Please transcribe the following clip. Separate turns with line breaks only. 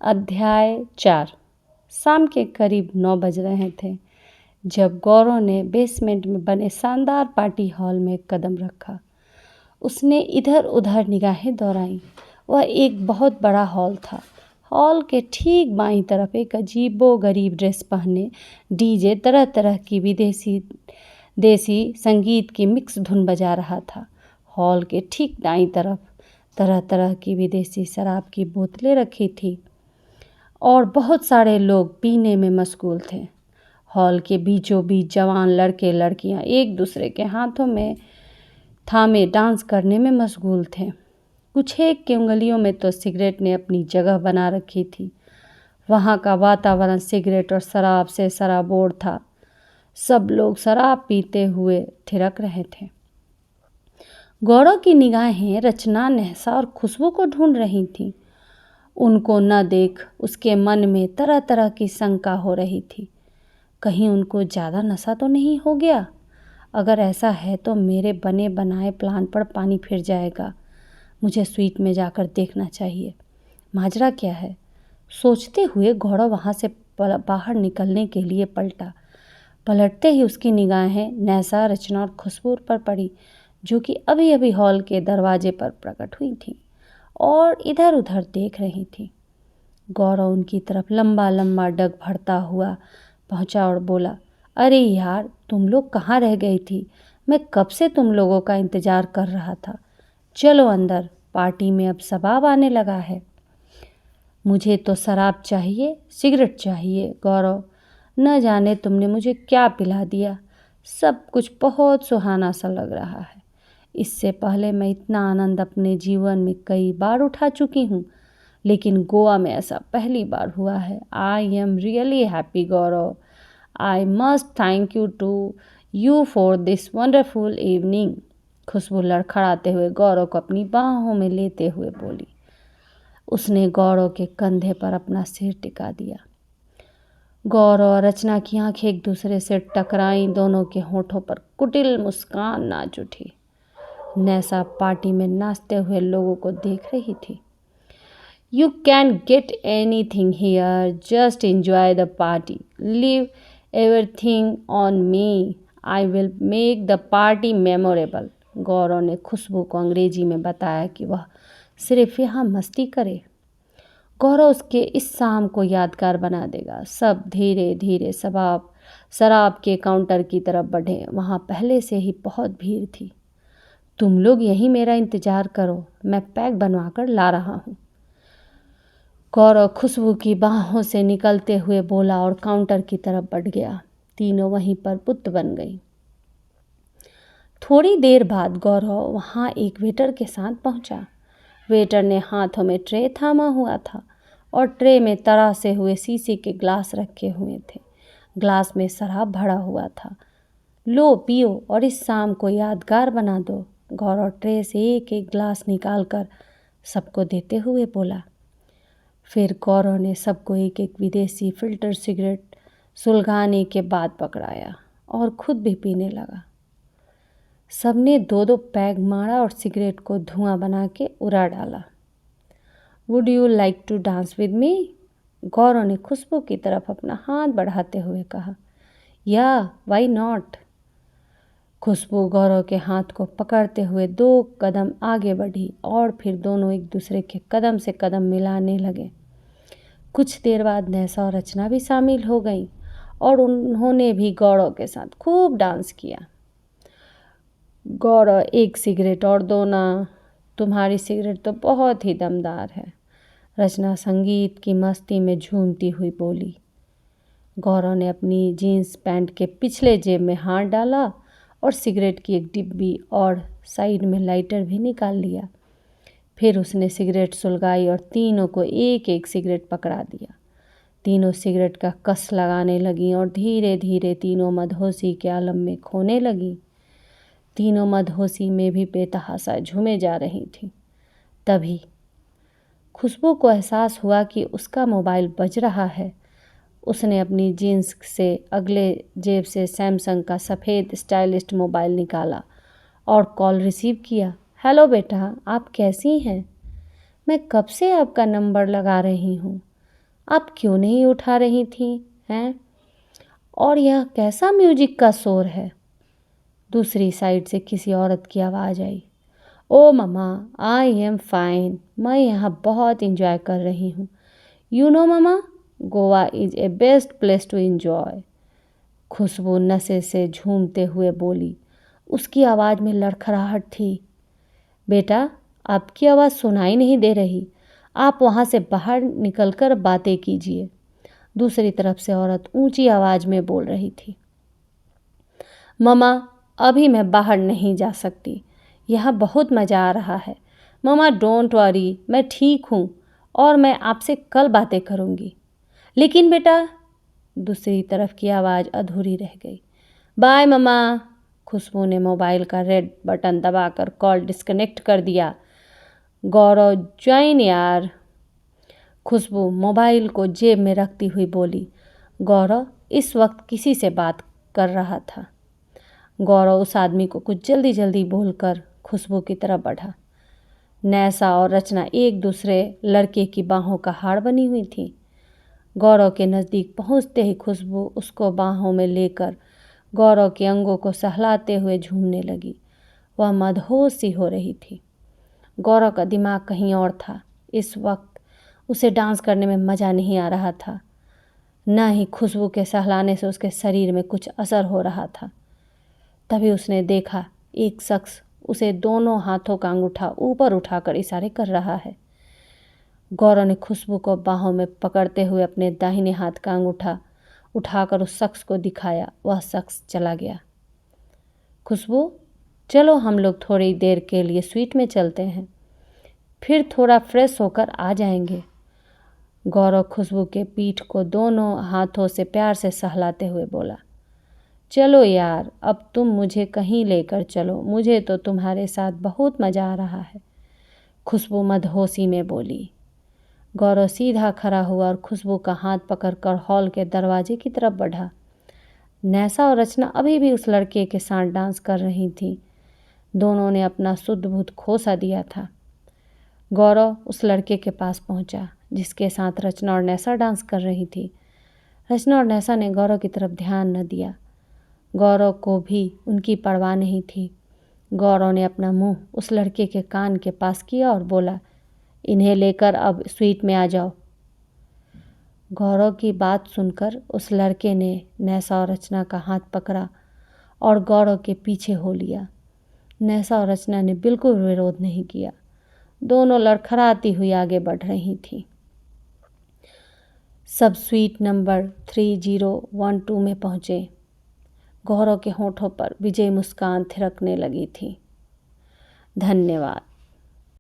अध्याय 4। शाम के करीब 9 बज रहे थे जब गौरव ने बेसमेंट में बने शानदार पार्टी हॉल में कदम रखा। उसने इधर उधर निगाहें दौड़ाईं। वह एक बहुत बड़ा हॉल था। हॉल के ठीक बाईं तरफ एक अजीबो-गरीब ड्रेस पहने डीजे तरह तरह की विदेशी देसी संगीत की मिक्स धुन बजा रहा था। हॉल के ठीक दाईं तरफ तरह तरह की विदेशी शराब की बोतलें रखी थी और बहुत सारे लोग पीने में मशगूल थे। हॉल के बीचों बीच जवान लड़के लड़कियां एक दूसरे के हाथों में थामे डांस करने में मशगूल थे। कुछ एक की उंगलियों में तो सिगरेट ने अपनी जगह बना रखी थी। वहाँ का वातावरण सिगरेट और शराब से सराबोर था। सब लोग शराब पीते हुए थिरक रहे थे। गौरव की निगाहें रचना, नेहसा और खुशबू को ढूंढ रही थीं। उनको न देख उसके मन में तरह तरह की शंका हो रही थी। कहीं उनको ज़्यादा नशा तो नहीं हो गया? अगर ऐसा है तो मेरे बने बनाए प्लान पर पानी फिर जाएगा। मुझे स्वीट में जाकर देखना चाहिए। माजरा क्या है? सोचते हुए गौरव वहाँ से बाहर निकलने के लिए पलटा। पलटते ही उसकी निगाहें नेहसा, रचना और खुशबू पर पड़ी, जो कि अभी अभी हॉल के दरवाजे पर प्रकट हुई थी और इधर उधर देख रही थी। गौरव उनकी तरफ लंबा लंबा डग भरता हुआ पहुंचा और बोला, अरे यार, तुम लोग कहाँ रह गई थी? मैं कब से तुम लोगों का इंतजार कर रहा था। चलो अंदर, पार्टी में अब शबाब आने लगा है। मुझे तो शराब चाहिए, सिगरेट चाहिए। गौरव, न जाने तुमने मुझे क्या पिला दिया। सब कुछ बहुत सुहाना सा लग रहा है। इससे पहले मैं इतना आनंद अपने जीवन में कई बार उठा चुकी हूँ, लेकिन गोवा में ऐसा पहली बार हुआ है। I am really happy Gaurav. I must thank you to you for this wonderful evening. Khushboo लड़खड़ाते हुए गौरव को अपनी बाहों में लेते हुए बोली। उसने गौरव के कंधे पर अपना सिर टिका दिया। गौरव और रचना की आंखें एक दूसरे से टकराईं। दोनों के होठों पर कुटिल मुस्कान नाच उठी। नेहसा पार्टी में नाचते हुए लोगों को देख रही थी। You can get anything here. Just enjoy the party. Leave everything on me. I will make the party memorable. गौरव ने खुशबू को अंग्रेजी में बताया कि वह सिर्फ यहाँ मस्ती करे। गौरव उसके इस शाम को यादगार बना देगा। सब धीरे धीरे शराब के काउंटर की तरफ बढ़े। वहाँ पहले से ही बहुत भीड़ थी। तुम लोग यहीं मेरा इंतजार करो, मैं पैक बनवाकर ला रहा हूँ। गौरव खुशबू की बाहों से निकलते हुए बोला और काउंटर की तरफ बढ़ गया। तीनों वहीं पर बुत बन गई। थोड़ी देर बाद गौरव वहाँ एक वेटर के साथ पहुँचा। वेटर ने हाथों में ट्रे थामा हुआ था और ट्रे में तरासे हुए शीशे के ग्लास रखे हुए थे। ग्लास में शराब भरा हुआ था। लो, पियो और इस शाम को यादगार बना दो। गौरव ट्रे से एक एक ग्लास निकालकर सबको देते हुए बोला। फिर गौरव ने सबको एक एक विदेशी फिल्टर सिगरेट सुलगाने के बाद पकड़ाया और खुद भी पीने लगा। सबने दो दो पैग मारा और सिगरेट को धुआं बना के उड़ा डाला। Would you like to dance with me? Gaurav ने खुशबू की तरफ अपना हाथ बढ़ाते हुए कहा। या, वाई नॉट? खुशबू गौरव के हाथ को पकड़ते हुए 2 कदम आगे बढ़ी और फिर दोनों एक दूसरे के कदम से कदम मिलाने लगे। कुछ देर बाद नेहसा और रचना भी शामिल हो गईं और उन्होंने भी गौरव के साथ खूब डांस किया। गौरव, एक सिगरेट और दो ना? तुम्हारी सिगरेट तो बहुत ही दमदार है। रचना संगीत की मस्ती में झूमती हुई बोली। गौरव ने अपनी जीन्स पैंट के पिछले जेब में हाथ डाला और सिगरेट की एक डिब्बी और साइड में लाइटर भी निकाल लिया। फिर उसने सिगरेट सुलगाई और तीनों को एक एक सिगरेट पकड़ा दिया। तीनों सिगरेट का कस लगाने लगीं और धीरे धीरे तीनों मदहोशी के आलम में खोने लगीं। तीनों मदहोशी में भी बेतहाशा झूमे जा रही थीं। तभी खुशबू को एहसास हुआ कि उसका मोबाइल बज रहा है। उसने अपनी जीन्स से अगले जेब से सैमसंग का सफ़ेद स्टाइलिश मोबाइल निकाला और कॉल रिसीव किया। हेलो बेटा, आप कैसी हैं? मैं कब से आपका नंबर लगा रही हूँ। आप क्यों नहीं उठा रही थी हैं? और यह कैसा म्यूजिक का शोर है? दूसरी साइड से किसी औरत की आवाज़ आई। Oh mama, I am fine, मैं यहाँ बहुत इंजॉय कर रही हूँ। You know mama, Goa is a best place to enjoy. Khushboo नशे से झूमते हुए बोली। उसकी आवाज़ में लड़खड़ाहट थी। बेटा, आपकी आवाज़ सुनाई नहीं दे रही। आप वहाँ से बाहर निकलकर बातें कीजिए। दूसरी तरफ से औरत ऊंची आवाज़ में बोल रही थी। ममा, अभी मैं बाहर नहीं जा सकती। यहाँ बहुत मज़ा आ रहा है। ममा डोंट वरी, मैं ठीक हूँ और मैं आपसे कल बातें करूँगी। लेकिन बेटा, दूसरी तरफ की आवाज़ अधूरी रह गई। Bye mama. खुशबू ने मोबाइल का रेड बटन दबाकर कॉल डिस्कनेक्ट कर दिया। गौरव ज्वाइन यार। खुशबू मोबाइल को जेब में रखती हुई बोली। गौरव इस वक्त किसी से बात कर रहा था। गौरव उस आदमी को कुछ जल्दी जल्दी बोलकर खुशबू की तरफ बढ़ा। नैसा और रचना एक दूसरे लड़के की बाहों का हाड़ बनी हुई थी। गौरव के नज़दीक पहुंचते ही खुशबू उसको बाहों में लेकर गौरव के अंगों को सहलाते हुए झूमने लगी। वह मदहोश सी हो रही थी। गौरव का दिमाग कहीं और था। इस वक्त उसे डांस करने में मज़ा नहीं आ रहा था, न ही खुशबू के सहलाने से उसके शरीर में कुछ असर हो रहा था। तभी उसने देखा एक शख्स उसे दोनों हाथों का अंगूठा ऊपर उठाकर इशारे कर रहा है। गौरव ने खुशबू को बाहों में पकड़ते हुए अपने दाहिने हाथ का अंगूठा उठाकर उस शख्स को दिखाया। वह शख्स चला गया। खुशबू, चलो हम लोग थोड़ी देर के लिए स्वीट में चलते हैं, फिर थोड़ा फ्रेश होकर आ जाएंगे। गौरव खुशबू के पीठ को दोनों हाथों से प्यार से सहलाते हुए बोला। चलो यार, अब तुम मुझे कहीं लेकर चलो, मुझे तो तुम्हारे साथ बहुत मज़ा आ रहा है। खुशबू मदहोशी में बोली। गौरव सीधा खड़ा हुआ और खुशबू का हाथ पकड़कर हॉल के दरवाजे की तरफ बढ़ा। नैसा और रचना अभी भी उस लड़के के साथ डांस कर रही थी। दोनों ने अपना शुद्ध बुद्ध खो सा दिया था। गौरव उस लड़के के पास पहुंचा जिसके साथ रचना और नैसा डांस कर रही थी। रचना और नैसा ने गौरव की तरफ ध्यान न दिया। गौरव को भी उनकी परवाह नहीं थी। गौरव ने अपना मुंह उस लड़के के कान के पास किया और बोला, इन्हें लेकर अब स्वीट में आ जाओ। गौरव की बात सुनकर उस लड़के ने नैसा और रचना का हाथ पकड़ा और गौरव के पीछे हो लिया। नैसा और रचना ने बिल्कुल विरोध नहीं किया। दोनों लड़खड़ाती हुई आगे बढ़ रही थीं। सब स्वीट नंबर 3012 में पहुँचे। गौरव के होठों पर विजयी मुस्कान थिरकने लगी थी। धन्यवाद।